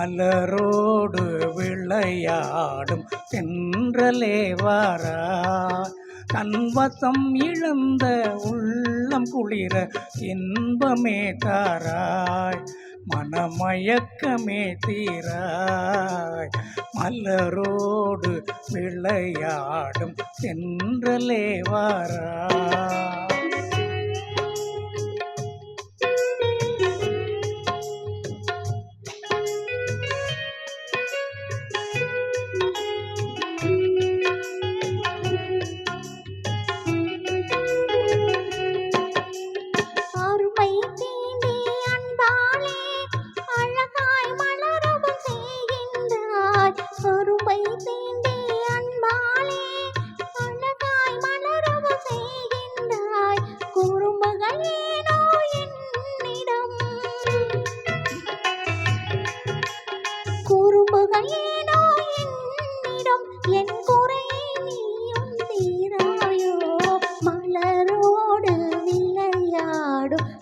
மலரோடு விளையாடும் தென்றலே வாராய். தன்வசம் இழந்த உள்ளம் குளிர இன்பமே தாராய். மனமயக்கமே தீராய். மலரோடு விளையாடும் தென்றலே வாராய்.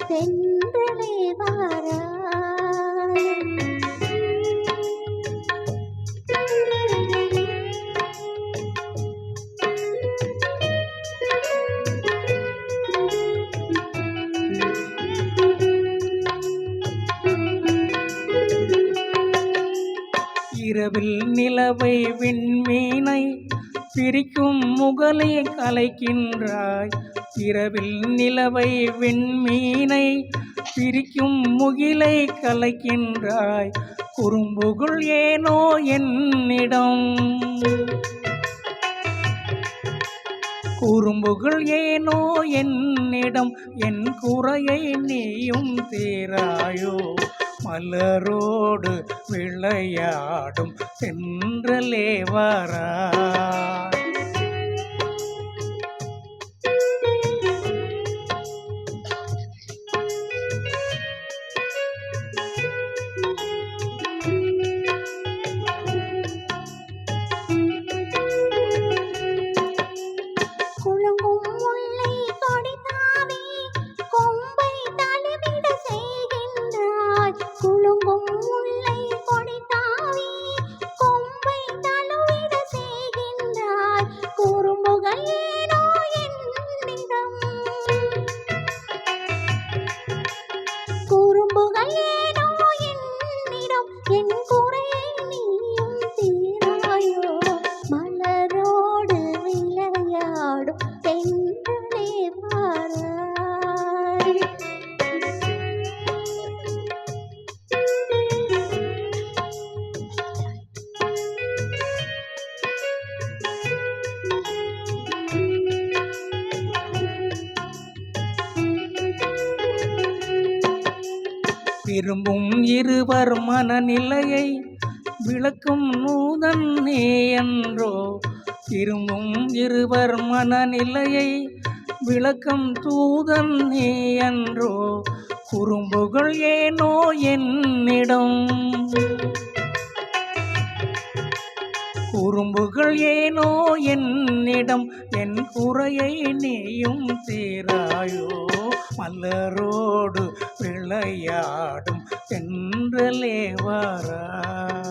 தென்றலே வாராய். இரவில் நிலவை விண்மீனை பிரிக்கும் முகலை கலைக்கின்றாய். இரவில் நிலவை விண்மீனை பிரிக்கும் முகிலை கலைக்கின்றாய். குறும்புகள் ஏனோ என்னிடம், குறும்புகள் ஏனோ என்னிடம். என் குறையை நீயும் தீராயோ. மலரோடு விளையாடும் தென்றலே வாராய். விரும்பும் இருவர் மனநிலையை விளக்கும் நூதன் நீ என்றோ. விரும்பும் இருவர் மனநிலையை விளக்கம் தூதன் நீ என்றோ. குறும்புகள் ஏனோ என்னிடம், குறும்புகள் ஏனோ என்னிடம். என் குறையை நீயும் தீராயோ. மலரோடு விளையாடும் தென்றலே வாராய்.